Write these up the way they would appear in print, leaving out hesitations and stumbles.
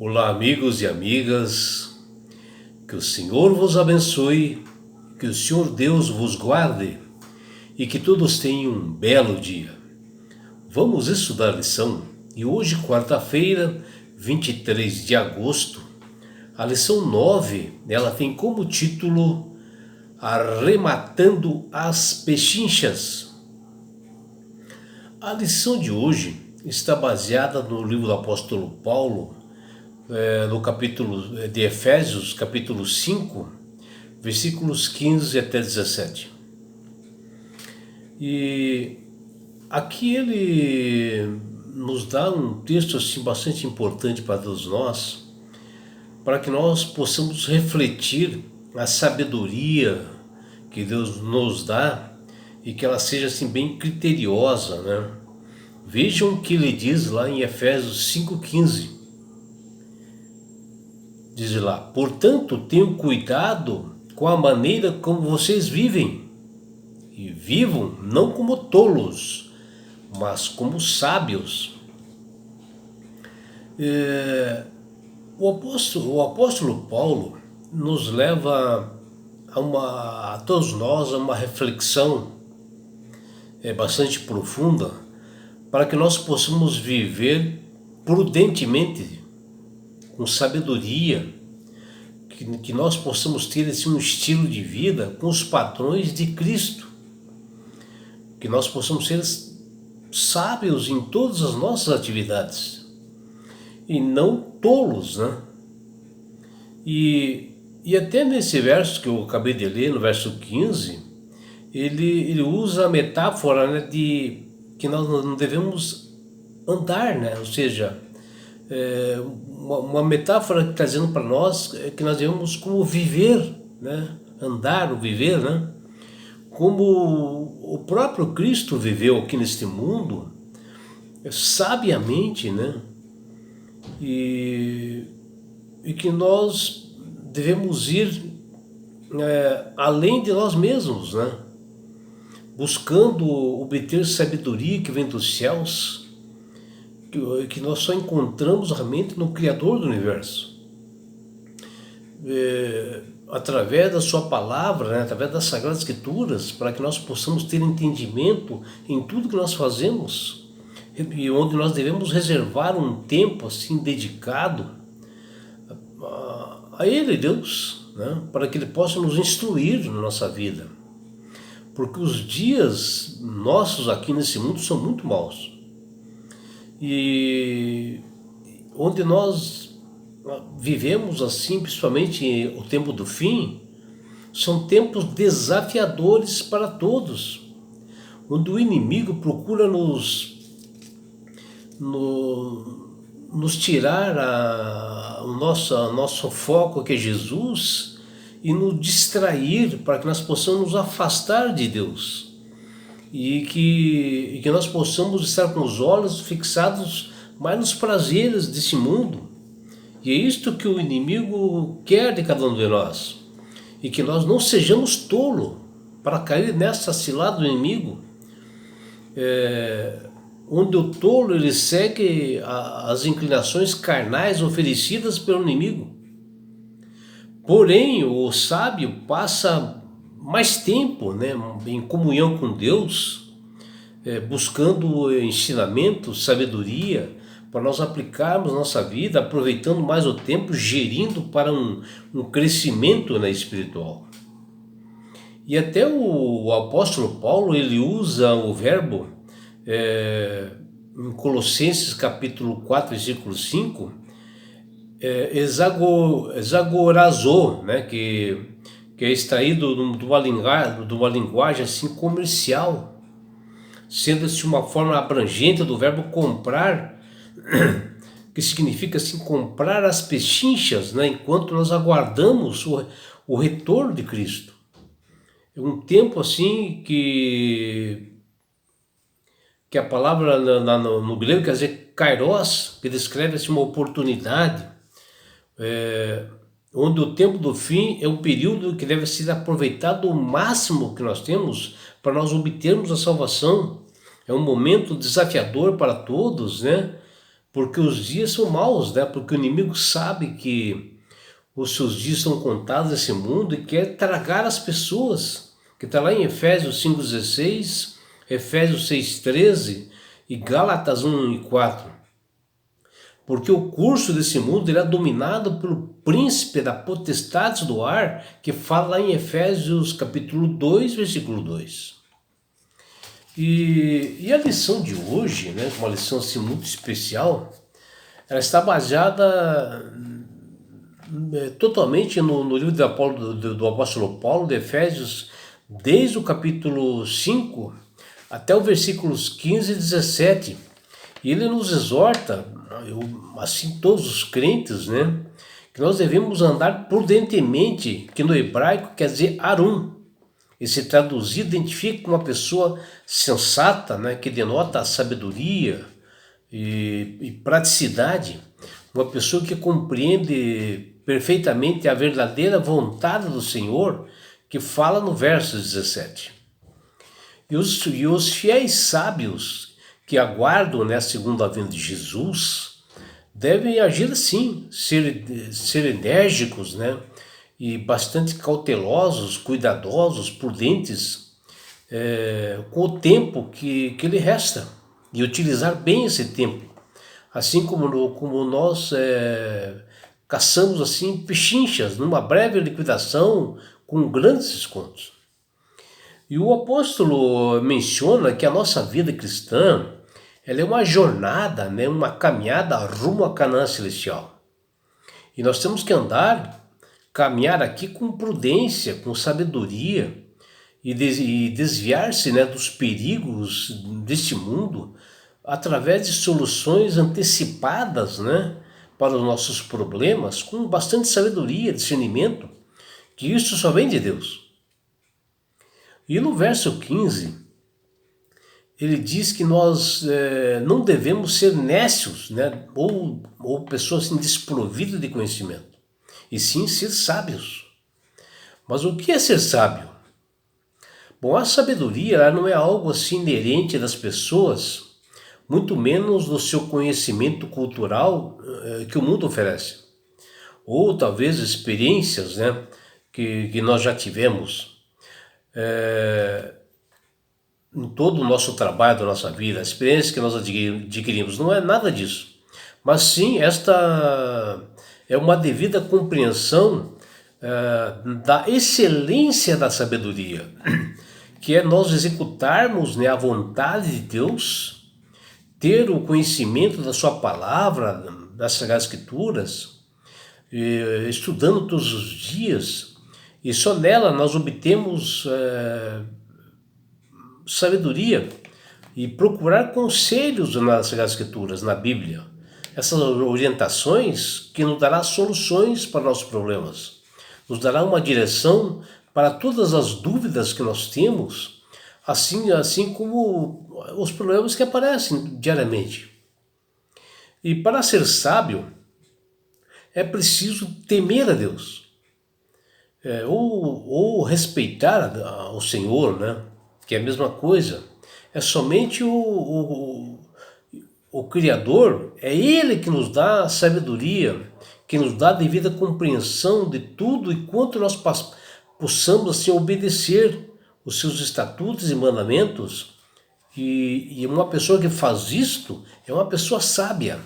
Olá, amigos e amigas, que o Senhor vos abençoe, que o Senhor Deus vos guarde e que todos tenham um belo dia. Vamos estudar a lição e hoje, quarta-feira, 23 de agosto, a lição 9, ela tem como título Arrematando as Pechinchas. A lição de hoje está baseada no livro do apóstolo Paulo, no capítulo de Efésios, capítulo 5, versículos 15 até 17. E aqui ele nos dá um texto assim bastante importante para todos nós, para que nós possamos refletir a sabedoria que Deus nos dá e que ela seja assim bem criteriosa, né? Vejam o que ele diz lá em Efésios 5,15. Diz lá: portanto, tenham cuidado com a maneira como vocês vivem, e vivam não como tolos, mas como sábios. O apóstolo Paulo nos leva a todos nós a uma reflexão bastante profunda, para que nós possamos viver prudentemente, com sabedoria, que nós possamos ter assim, um estilo de vida com os padrões de Cristo, que nós possamos ser sábios em todas as nossas atividades e não tolos, né? E até nesse verso que eu acabei de ler, no verso 15, ele usa a metáfora, né, de que nós não devemos andar, né? Ou seja, uma metáfora que está dizendo para nós que nós devemos como viver, né? Andar, ou viver, né? Como o próprio Cristo viveu aqui neste mundo, sabiamente, né? E que nós devemos ir além de nós mesmos, né? Buscando obter sabedoria que vem dos céus, que nós só encontramos realmente no Criador do Universo. Através da sua palavra, né, através das Sagradas Escrituras, para que nós possamos ter entendimento em tudo que nós fazemos, e onde nós devemos reservar um tempo assim dedicado a Ele, Deus, né, para que Ele possa nos instruir na nossa vida. Porque os dias nossos aqui nesse mundo são muito maus. E onde nós vivemos assim, principalmente o tempo do fim, são tempos desafiadores para todos, onde o inimigo procura nos tirar o nosso foco, que é Jesus, e nos distrair para que nós possamos nos afastar de Deus. E que nós possamos estar com os olhos fixados mais nos prazeres desse mundo. E é isto que o inimigo quer de cada um de nós. E que nós não sejamos tolos para cair nessa cilada do inimigo, onde o tolo ele segue as inclinações carnais oferecidas pelo inimigo. Porém, o sábio passa mais tempo, né, em comunhão com Deus, buscando ensinamento, sabedoria, para nós aplicarmos nossa vida, aproveitando mais o tempo, gerindo para um crescimento, né, espiritual. E até o apóstolo Paulo, ele usa o verbo em Colossenses capítulo 4, versículo 5, exagorazou, né, que é extraído de uma linguagem assim comercial, sendo assim uma forma abrangente do verbo comprar, que significa assim comprar as pechinchas, né, enquanto nós aguardamos o retorno de Cristo. É um tempo assim que a palavra no grego quer dizer kairos, que descreve assim, uma oportunidade, onde o tempo do fim é um período que deve ser aproveitado o máximo que nós temos para nós obtermos a salvação. É um momento desafiador para todos, né? porque os dias são maus, né? Porque o inimigo sabe que os seus dias estão contados nesse mundo e quer tragar as pessoas, que está lá em Efésios 5,16, Efésios 6,13 e Gálatas 1:4. Porque o curso desse mundo ele é dominado pelo príncipe da potestade do ar, que fala lá em Efésios capítulo 2, versículo 2. E a lição de hoje, né, uma lição assim muito especial, ela está baseada totalmente no livro do apóstolo Paulo, de Efésios, desde o capítulo 5 até o versículos 15 e 17. E ele nos exorta, assim todos os crentes, né, que nós devemos andar prudentemente, que no hebraico quer dizer arum. E se traduzir, identifica uma pessoa sensata, né, que denota sabedoria e praticidade, uma pessoa que compreende perfeitamente a verdadeira vontade do Senhor, que fala no verso 17. E os fiéis sábios que aguardam, né, a segunda vinda de Jesus devem agir assim, ser enérgicos, né, e bastante cautelosos, cuidadosos, prudentes, com o tempo que lhe resta, e utilizar bem esse tempo, assim como nós caçamos assim pechinchas numa breve liquidação com grandes descontos. E o apóstolo menciona que a nossa vida cristã ela é uma jornada, né, uma caminhada rumo à Canaã celestial. E nós temos que caminhar aqui com prudência, com sabedoria e desviar-se, né, dos perigos deste mundo através de soluções antecipadas, né, para os nossos problemas, com bastante sabedoria, discernimento, que isso só vem de Deus. E no verso 15, ele diz que nós não devemos ser nécios, né, ou pessoas assim, desprovidas de conhecimento, e sim ser sábios. Mas o que é ser sábio? Bom, a sabedoria ela não é algo assim inerente das pessoas, muito menos do seu conhecimento cultural que o mundo oferece. Ou talvez experiências, né, que nós já tivemos em todo o nosso trabalho, da nossa vida, a experiência que nós adquirimos, não é nada disso. Mas sim, esta é uma devida compreensão da excelência da sabedoria, que é nós executarmos, né, a vontade de Deus, ter o conhecimento da sua palavra, das Sagradas Escrituras, estudando todos os dias, e só nela nós obtemos sabedoria e procurar conselhos nas Sagradas Escrituras, na Bíblia. Essas orientações que nos dará soluções para nossos problemas, nos dará uma direção para todas as dúvidas que nós temos, assim como os problemas que aparecem diariamente. E para ser sábio, é preciso temer a Deus, ou respeitar o Senhor, né? Que é a mesma coisa. É somente o Criador, é Ele que nos dá a sabedoria, que nos dá a devida compreensão de tudo e quanto nós possamos assim obedecer os seus estatutos e mandamentos. E uma pessoa que faz isto é uma pessoa sábia.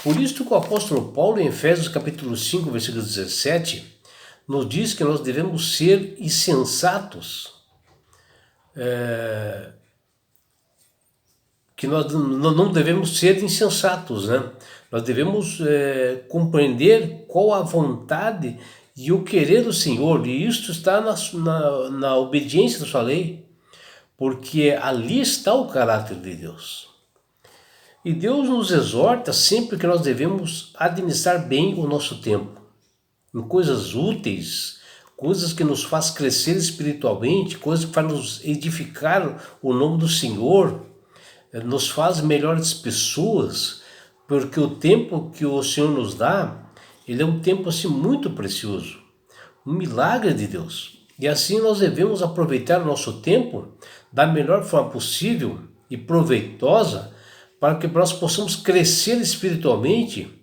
Por isso que o apóstolo Paulo, em Efésios capítulo 5, versículo 17, nos diz que nós devemos ser insensatos, que nós não devemos ser insensatos, né? Nós devemos compreender qual a vontade e o querer do Senhor, e isto está na obediência da sua lei, porque ali está o caráter de Deus. E Deus nos exorta sempre que nós devemos administrar bem o nosso tempo, em coisas úteis, coisas que nos faz crescer espiritualmente, coisas que faz nos edificar o nome do Senhor, nos faz melhores pessoas, porque o tempo que o Senhor nos dá, ele é um tempo assim muito precioso, um milagre de Deus. E assim nós devemos aproveitar o nosso tempo da melhor forma possível e proveitosa para que nós possamos crescer espiritualmente,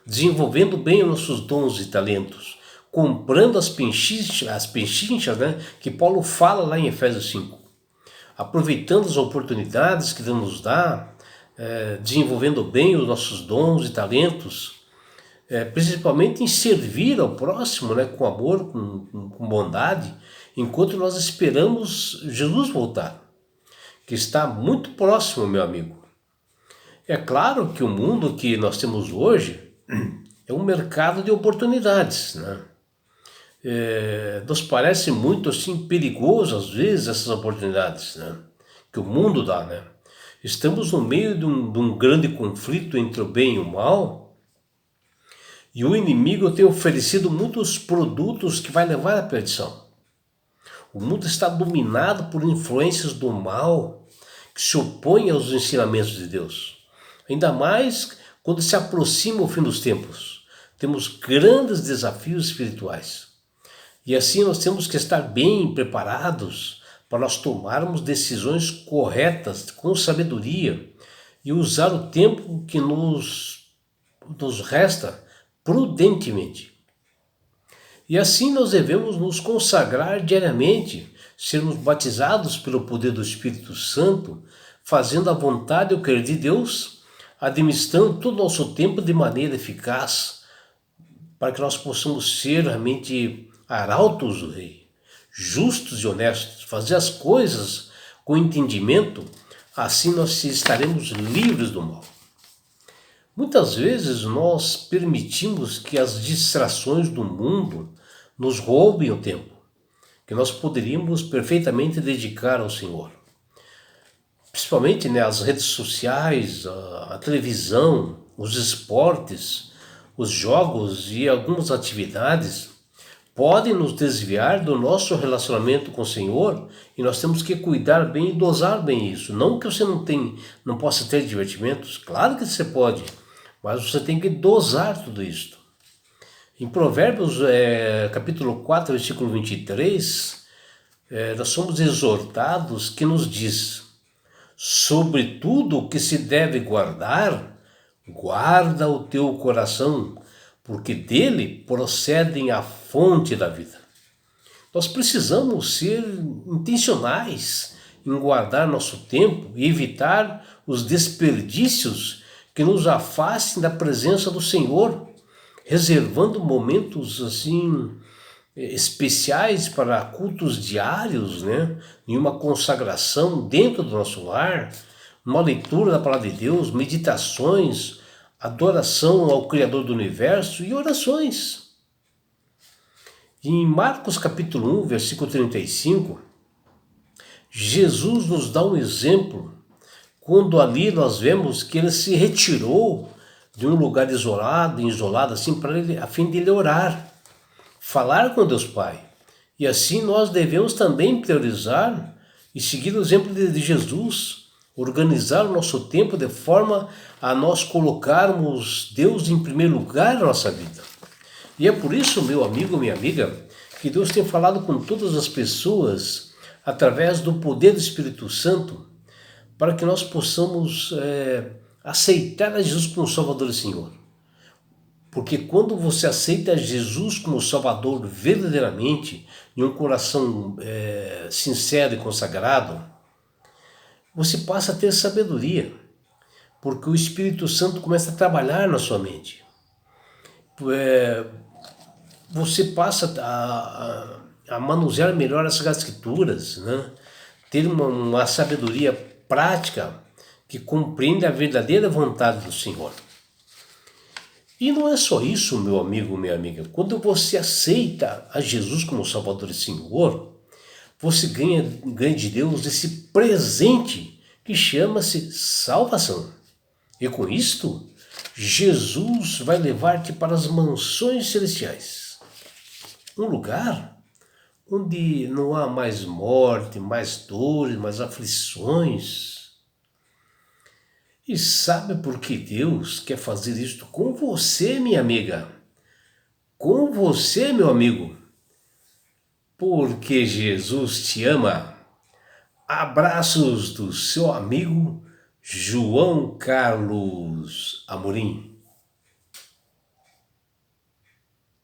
desenvolvendo bem os nossos dons e talentos, comprando as pechinchas, né, que Paulo fala lá em Efésios 5, aproveitando as oportunidades que Deus nos dá, desenvolvendo bem os nossos dons e talentos, principalmente em servir ao próximo, né, com amor, com bondade, enquanto nós esperamos Jesus voltar, que está muito próximo, meu amigo. É claro que o mundo que nós temos hoje é um mercado de oportunidades, né? Nos parece muito assim perigoso às vezes essas oportunidades, né, que o mundo dá, né? Estamos no meio de um grande conflito entre o bem e o mal, e o inimigo tem oferecido muitos produtos que vai levar à perdição. O mundo está dominado por influências do mal que se opõem aos ensinamentos de Deus. Ainda mais quando se aproxima o fim dos tempos. Temos grandes desafios espirituais. E assim nós temos que estar bem preparados para nós tomarmos decisões corretas, com sabedoria, e usar o tempo que nos resta prudentemente. E assim nós devemos nos consagrar diariamente, sermos batizados pelo poder do Espírito Santo, fazendo a vontade e o querer de Deus, administrando todo o nosso tempo de maneira eficaz, para que nós possamos ser realmente arautos do Rei, justos e honestos, fazer as coisas com entendimento, assim nós estaremos livres do mal. Muitas vezes nós permitimos que as distrações do mundo nos roubem o tempo, que nós poderíamos perfeitamente dedicar ao Senhor. Principalmente, né, as redes sociais, a televisão, os esportes, os jogos e algumas atividades podem nos desviar do nosso relacionamento com o Senhor, e nós temos que cuidar bem e dosar bem isso. Não que você não possa ter divertimentos, claro que você pode, mas você tem que dosar tudo isso. Em Provérbios, capítulo 4, versículo 23, nós somos exortados que nos diz: sobre tudo o que se deve guardar, guarda o teu coração, porque dele procedem a fonte da vida. Nós precisamos ser intencionais em guardar nosso tempo e evitar os desperdícios que nos afastem da presença do Senhor, reservando momentos assim especiais para cultos diários, né? Em uma consagração dentro do nosso lar, uma leitura da palavra de Deus, meditações, adoração ao Criador do Universo e orações. Em Marcos capítulo 1, versículo 35, Jesus nos dá um exemplo, quando ali nós vemos que ele se retirou de um lugar isolado assim, a fim de ele orar, falar com Deus Pai. E assim nós devemos também priorizar e seguir o exemplo de Jesus, organizar o nosso tempo de forma a nós colocarmos Deus em primeiro lugar na nossa vida. E é por isso, meu amigo, minha amiga, que Deus tem falado com todas as pessoas através do poder do Espírito Santo, para que nós possamos aceitar a Jesus como Salvador e Senhor. Porque quando você aceita Jesus como Salvador verdadeiramente, em um coração sincero e consagrado, você passa a ter sabedoria, porque o Espírito Santo começa a trabalhar na sua mente. Você passa a manusear melhor as Escrituras, né? Ter uma sabedoria prática que compreende a verdadeira vontade do Senhor. E não é só isso, meu amigo, minha amiga. Quando você aceita a Jesus como Salvador e Senhor, você ganha de Deus esse presente que chama-se salvação. E com isto, Jesus vai levar-te para as mansões celestiais. Um lugar onde não há mais morte, mais dores, mais aflições. E sabe por que Deus quer fazer isto com você, minha amiga? Com você, meu amigo? Porque Jesus te ama. Abraços do seu amigo João Carlos Amorim.